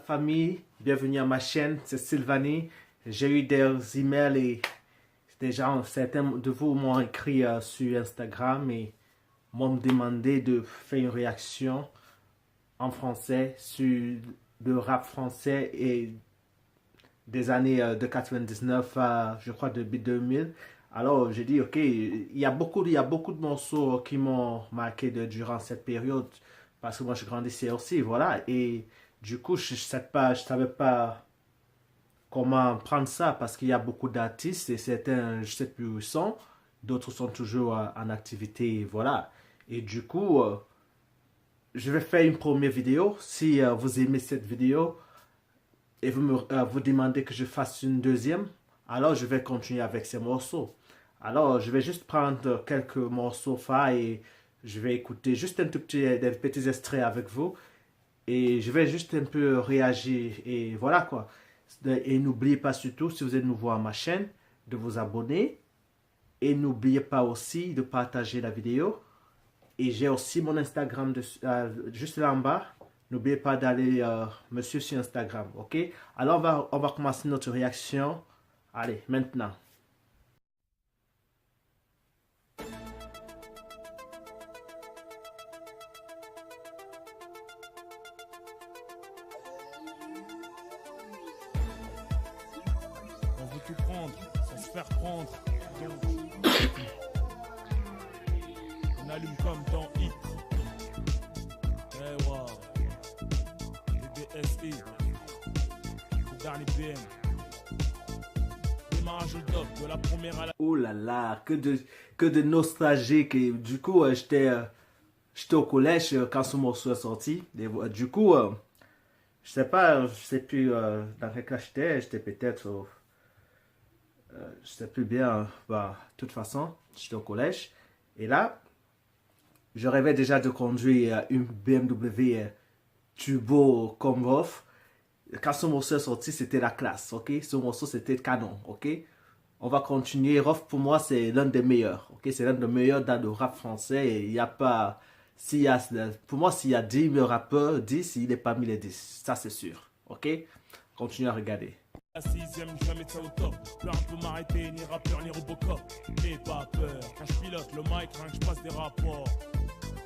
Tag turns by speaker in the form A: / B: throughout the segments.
A: famille, bienvenue à ma chaîne, c'est Sylvanie. J'ai eu des emails et certains de vous m'ont écrit sur Instagram et m'ont demandé de faire une réaction en français sur le rap français et des années de 99 à, je crois, début 2000. Alors, j'ai dit, ok, il y a beaucoup de morceaux qui m'ont marqué durant cette période parce que moi, je grandissais aussi, voilà. Et du coup, je savais pas comment prendre ça parce qu'il y a beaucoup d'artistes et certains, je sais plus où ils sont, d'autres sont toujours en activité, voilà. Et du coup, je vais faire une première vidéo. Si vous aimez cette vidéo et vous demandez que je fasse une deuxième, alors je vais continuer avec ces morceaux. Alors, je vais juste prendre quelques morceaux phares et je vais écouter juste des petits extraits avec vous. Et je vais juste un peu réagir et voilà quoi. Et n'oubliez pas surtout, si vous êtes nouveau à ma chaîne, de vous abonner. Et n'oubliez pas aussi de partager la vidéo. Et j'ai aussi mon Instagram juste là en bas. N'oubliez pas d'aller me suivre sur Instagram, ok? Alors on va commencer notre réaction. Allez, maintenant.
B: On veut tout prendre, sans se faire prendre. Donc, on allume comme dans Hit. Eh wow. Le DSI. Le dernier BM. Démarrage le doc de la première à la...
A: Oh là là, que de nostalgique. Et du coup, j'étais au collège quand ce morceau est sorti. Du coup, je sais plus dans quel cas j'étais peut-être... je sais plus bien, bah, de toute façon, j'étais au collège. Et là, je rêvais déjà de conduire une BMW turbo comme Rof. Quand ce morceau est sorti, c'était la classe, ok? Ce morceau, c'était canon, ok? On va continuer. Rof, pour moi, c'est l'un des meilleurs, ok? C'est l'un des meilleurs dans le rap français. Et il n'y a pas... pour moi, s'il y a 10 rappeurs, 10, il est parmi les 10. Ça, c'est sûr, ok? Continuez à regarder.
B: La sixième, jamais de ça au top. Pleure un peu m'arrêter, ni rappeur, ni Robocop. N'aie pas peur, quand je pilote le mic, rien que je passe des rapports.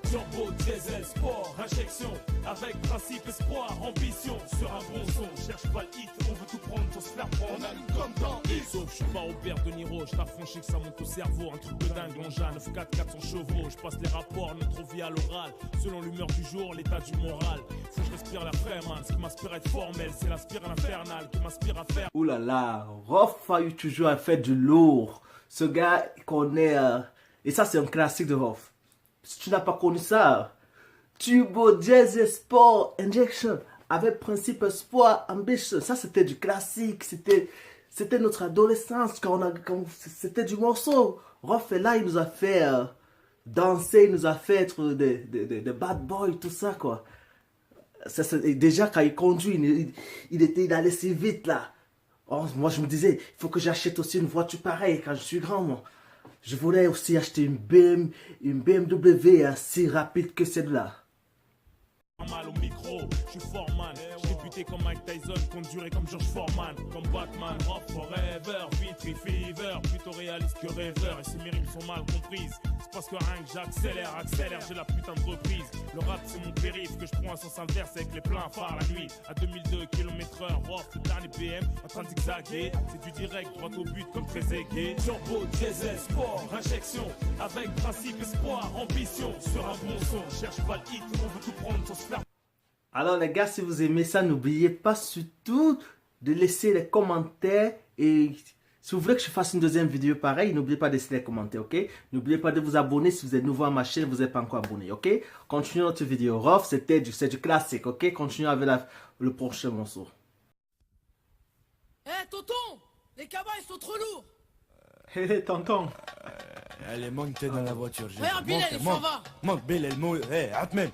B: Turbo, diesel, sport, injection. Avec principe, espoir, ambition. Sur un bon son, cherche pas le hit. On veut tout prendre, faut se faire prendre. On allume comme dans Hit. Sauf, je suis pas Robert De Niro. Je t'affranchis que ça monte au cerveau. Un truc de dingue, l'engin, 9-4, 400 chevaux. Je passe les rapports, notre vie à l'oral. Selon l'humeur du jour, l'état du moral. Faut que je respire la fraie, man. Ce qui m'inspire à être formel, c'est la spirale infernale qui m'inspire à faire.
A: Ouh là là, Rof a eu toujours à faire du lourd. Ce gars connaît... et ça, c'est un classique de Rof. Si tu n'as pas connu ça, Turbo, Diesel, Sport, Injection, avec Principe, Espoir, Ambition, ça c'était du classique, c'était notre adolescence, c'était du morceau. Rof est là, il nous a fait danser, il nous a fait être des bad boys, tout ça quoi. Déjà quand il conduit, il allait si vite là. Oh, moi je me disais, il faut que j'achète aussi une voiture pareille quand je suis grand moi. Je voulais aussi acheter une BMW si rapide que celle-là.
B: Mal au micro, je suis Foreman. J'ai débuté comme Mike Tyson, conduire comme George Foreman. Comme Batman, Rock Forever, Vitry Fever, plutôt réaliste que rêveur. Et ces mes rimes sont mal comprises. C'est parce que rien que accélère, j'ai la putain de reprise. Le rap c'est mon périph' que je prends à sens inverse avec les pleins phares la nuit. À 2002 km/h, Rock, le dernier PM, en train de zigzaguer. C'est du direct, droit au but comme très aigué. Turbo, diesel, sport, injection. Avec principe, espoir, ambition. Sur un bon son, cherche pas le hit, on veut tout prendre sans se faire.
A: Alors les gars, si vous aimez ça, n'oubliez pas surtout de laisser les commentaires. Et si vous voulez que je fasse une deuxième vidéo pareille, n'oubliez pas de laisser les commentaires, ok? N'oubliez pas de vous abonner si vous êtes nouveau à ma chaîne, vous n'êtes pas encore abonné, ok? Continuez notre vidéo. Rof, c'est du classique, ok? Continuez avec le prochain morceau.
C: Eh tonton, les cabas ils sont trop lourds.
A: Hé, tonton.
D: Allez, monte dans la voiture.
C: Regarde Bilal, il s'en va.
D: Monte, Bilal, hé, Atmen.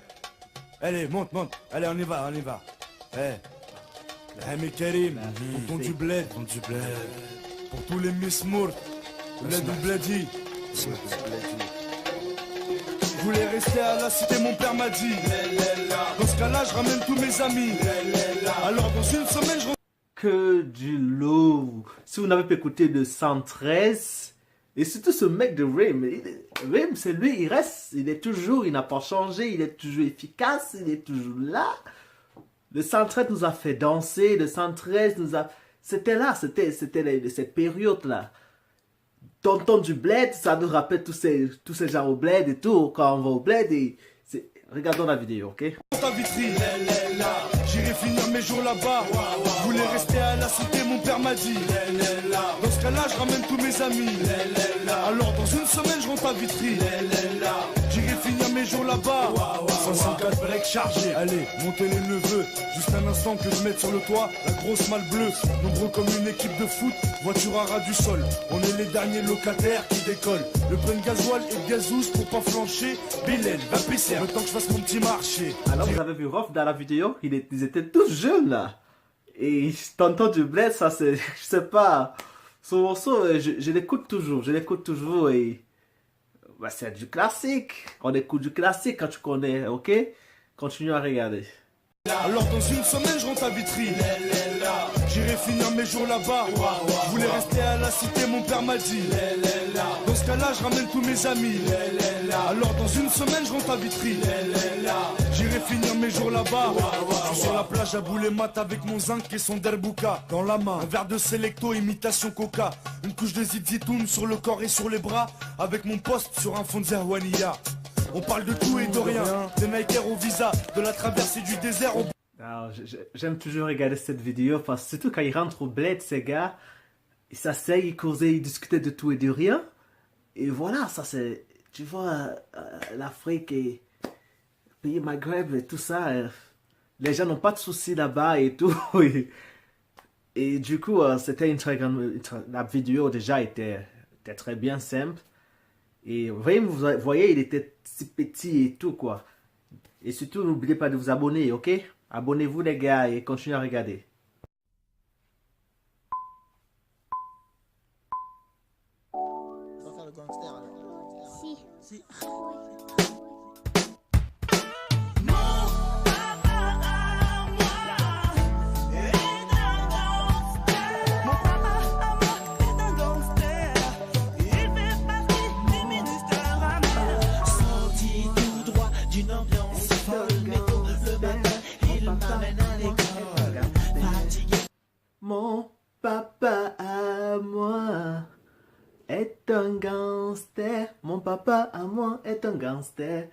D: Allez, monte. Allez, on y va. Hé. L'ami Karim, tonton du bled. Pour tous les Miss Mourt, bled ou bledi. Je voulais rester à la cité, mon père m'a dit. Dans ce cas-là, je ramène tous mes amis. Alors dans
A: que du lourd. Si vous n'avez pas écouté le 113, et surtout ce mec de Rim, Rim, c'est lui, il reste, il est toujours, il n'a pas changé, il est toujours efficace, il est toujours là. Le 113 nous a fait danser, le 113 nous a... C'était là, c'était cette période-là. Tonton du bled, ça nous rappelle tous ces gens au bled et tout, quand on va au bled. Et regardons la vidéo, ok?
D: Ta vitrine, j'irai finir mes jours là-bas. Je voulais rester à la cité, mon père m'a dit. Dans ce cas-là, je ramène tous mes amis. Alors dans une semaine, je rentre à Vitry. J'irai finir mes jours là-bas. 504 breaks chargés. Allez, montez les neveux. Juste un instant que je mette sur le toit la grosse malle bleue. Nombreux comme une équipe de foot, voiture à ras du sol. On est les derniers locataires qui décollent. Le plein de gasoil et de gazouze pour pas flancher. Bilal, va pisser, le temps que je fasse mon petit marché.
A: Alors vous avez vu Rof dans la vidéo, ils étaient tous jeunes là. Et Tonton du bled, ça c'est, je sais pas, ce morceau, je l'écoute toujours et bah, c'est du classique. On écoute du classique quand tu connais, ok? Continue à regarder.
D: Alors dans une semaine je rentre à Vitry. J'irai finir mes jours là-bas. Je voulais rester à la cité, mon père m'a dit. Dans ce cas-là je ramène tous mes amis. Alors dans une semaine je rentre à Vitry. J'irai finir mes jours là-bas. Je suis sur la plage à Boulet-Mat avec mon zinc et son derbouka. Dans la main, un verre de Selecto, imitation coca. Une couche de zizitoun sur le corps et sur les bras. Avec mon poste sur un fond de Zerwania. On parle de tout et de rien, des Nike au visa, de la traversée du désert au...
A: J'aime toujours regarder cette vidéo parce que surtout quand ils rentrent au bled, ces gars, ils s'asseyent, ils causaient, ils discutaient de tout et de rien. Et voilà, ça c'est, tu vois, l'Afrique et le pays Maghreb et tout ça, les gens n'ont pas de soucis là-bas et tout. Et du coup, c'était une très grande, la vidéo déjà était très bien simple. Et vous voyez, il était si petit et tout, quoi. Et surtout, n'oubliez pas de vous abonner, ok? Abonnez-vous, les gars, et continuez à regarder.
E: On va faire le gangster, alors. Si.
A: Mon papa à moi est un gangster. Mon papa à moi est un gangster.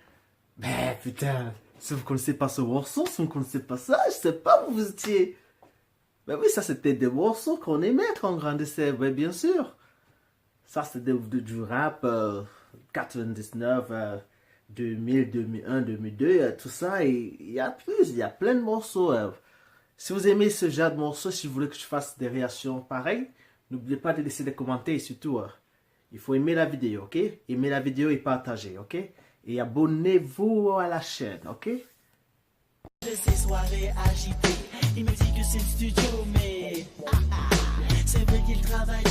A: Ben putain, si vous connaissez pas ce morceau, si vous connaissez pas ça, je sais pas où vous étiez. Ben oui, ça c'était des morceaux qu'on aimait quand on grandissait, ben bien sûr. Ça c'était du rap 99, 2000, 2001, 2002, tout ça. Et il y a plus, il y a plein de morceaux. Si vous aimez ce genre de morceaux, si vous voulez que je fasse des réactions pareilles, n'oubliez pas de laisser des commentaires et surtout, il faut aimer la vidéo, ok? Aimer la vidéo et partager, ok? Et abonnez-vous à la chaîne, ok?
F: Ces soirées agitées, il me dit que c'est le studio, mais c'est vrai qu'il travaille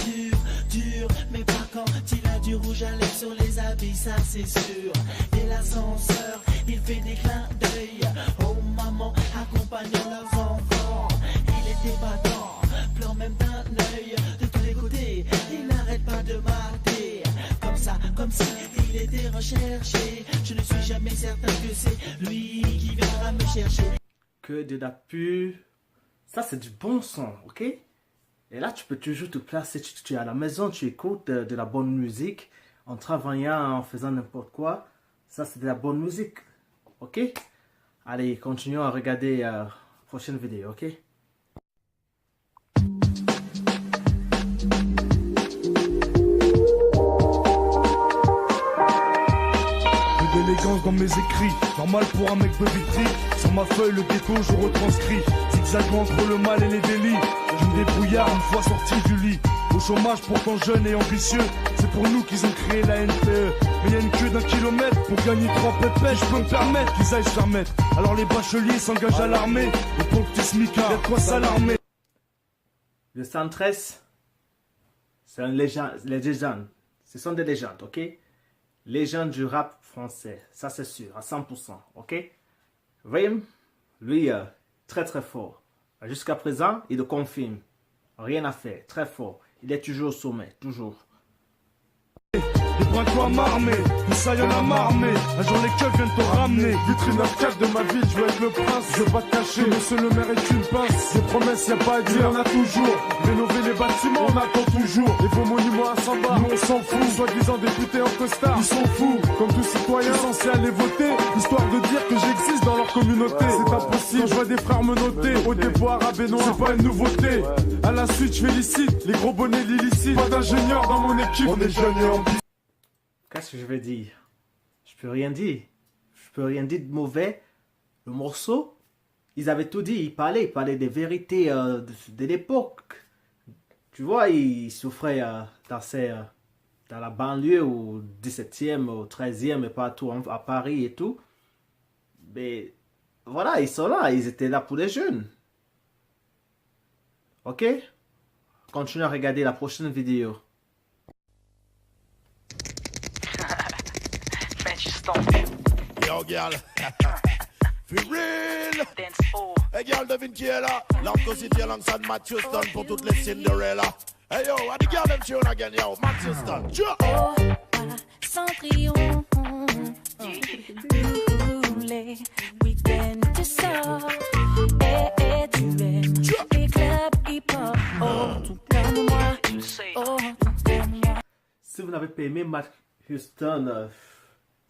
F: dur, mais pas quand il a du rouge à lèvres sur les habits, ça c'est sûr. Et l'ascenseur, il fait des clins d'œil aux mamans accompagnant leurs enfants. Il était battant, pleure même d'un œil de tous les côtés. Il n'arrête pas de mater, comme ça, comme si il était recherché. Je ne suis jamais certain que c'est lui qui viendra me chercher.
A: Que de la pub, ça c'est du bon son, ok? Et là tu peux toujours te placer, tu es à la maison, tu écoutes de la bonne musique, en travaillant, en faisant n'importe quoi. Ça c'est de la bonne musique, ok? Allez, continuons à regarder la prochaine vidéo, ok?
D: D'élégance dans mes écrits, normal pour un mec de Vitry. Sur ma feuille le ghetto je retranscris, zigzagant entre le mal et les délits. Je me débrouillard une fois sorti du lit. Au chômage pourtant jeune et ambitieux, c'est pour nous qu'ils ont créé la NPE. Mais y a une queue d'1 kilomètre pour gagner 3 pépettes. Je peux me permettre qu'ils aillent se faire mettre. Alors les bacheliers s'engagent à l'armée, et pour le petit smicard, y'a de quoi s'alarmer.
A: Le 113, c'est une légende, les légendes. Ce sont des légendes, ok? Légende du rap français, ça c'est sûr, à 100%, ok? Rim, lui, très très fort. Jusqu'à présent, il le confirme. Rien à faire, très fort. Il est toujours au sommet, toujours.
D: Prends-toi à m'armer, tout ça y'en a marmé. Un jour les keufs viennent te ramener. Vitrine arcade de ma ville, je veux être le prince. Je veux pas te cacher, monsieur le maire est une pince. Des promesses, y'a pas à dire, y'en a toujours. Rénover les bâtiments, on attend toujours. Les beaux monuments à 100 bars, nous on s'en fout. Soi-disant députés en costard, ils sont fous. Comme tout citoyen censé aller voter, histoire de dire que j'existe dans leur communauté. C'est impossible, quand je vois des frères me noter. Au dépôt arabe et noir, c'est pas une nouveauté. À la suite, je félicite les gros bonnets l'illicite. Pas d'ingénieur dans mon équipe, on est jeunes et ambitieux.
A: Qu'est-ce que je vais dire? Je peux rien dire. Je peux rien dire de mauvais. Le morceau, ils avaient tout dit. Ils parlaient des vérités de l'époque. Tu vois, ils souffraient dans la banlieue, au 17e, au 13e, et partout à Paris et tout. Mais voilà, ils sont là. Ils étaient là pour les jeunes. Ok? Continuez à regarder la prochaine vidéo.
B: Yo, girl. For real. Hey, girl, devine qui est là. L'Arco City alongside Matt Houston pour toutes les Cinderella. Hey, yo, what the girl them tune again, yo? Matt Houston.
G: Oh, Cendrillon. Les week-ends de sort. Et tu aimes les clubs hip-hop. Oh, tout comme moi. Oh, tout comme moi.
A: Si vous n'avez pas aimé Matt Houston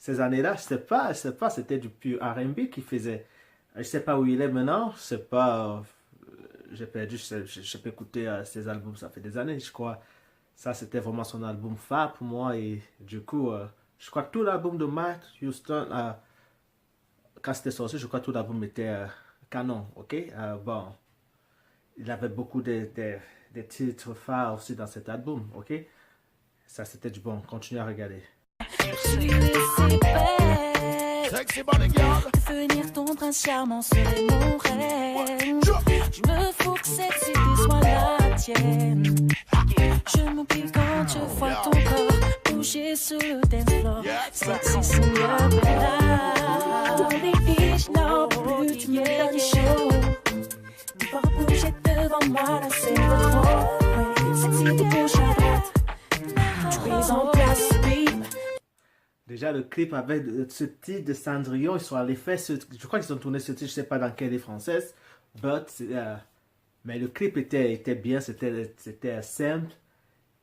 A: ces années-là, je sais pas, c'était du pur R&B qu'il faisait. Je sais pas où il est maintenant, je sais pas, j'ai perdu, je peux écouter ses albums, ça fait des années, je crois. Ça, c'était vraiment son album phare pour moi, et du coup, je crois que tout l'album de Matt Houston, quand c'était sorti, je crois que tout l'album était canon, ok? Bon, il avait beaucoup de titres phares aussi dans cet album, ok? Ça, c'était du bon, continuez à regarder.
B: Sexy body girl.
G: Devenir ton prince charmant serait mon rêve. Je me fous que cette cité soit la tienne. Je m'oublie quand je vois ton corps bouger sur le dance floor. Sexy Cinderella. Dans les biches, non plus, tu me donnes chaud. Tu vas bouger devant moi, là c'est trop. Sexy de gauche à droite. Tu es en place, babe.
A: Déjà, le clip avec ce titre de Cendrillon, ils sont allés faire je crois qu'ils ont tourné ce titre, je sais pas dans quelle est française, mais le clip était bien, c'était simple,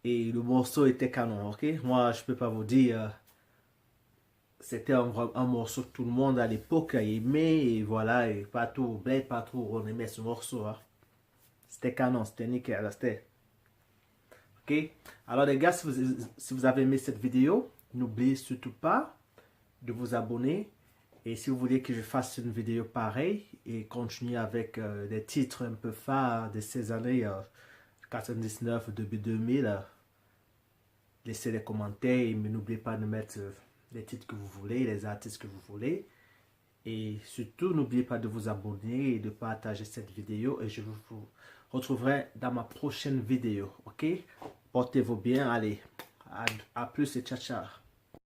A: et le morceau était canon, ok? Moi, je peux pas vous dire, c'était un morceau que tout le monde à l'époque a aimé, et voilà, et partout, partout, on aimait ce morceau, hein. C'était canon, c'était nickel, c'était. Ok? Alors les gars, si vous avez aimé cette vidéo, n'oubliez surtout pas de vous abonner, et si vous voulez que je fasse une vidéo pareille et continuer avec des titres un peu phares de ces années 99, début 2000, laissez les commentaires, mais n'oubliez pas de mettre les titres que vous voulez, les artistes que vous voulez, et surtout n'oubliez pas de vous abonner et de partager cette vidéo, et je vous retrouverai dans ma prochaine vidéo, ok? Portez-vous bien, allez, à plus et ciao ciao.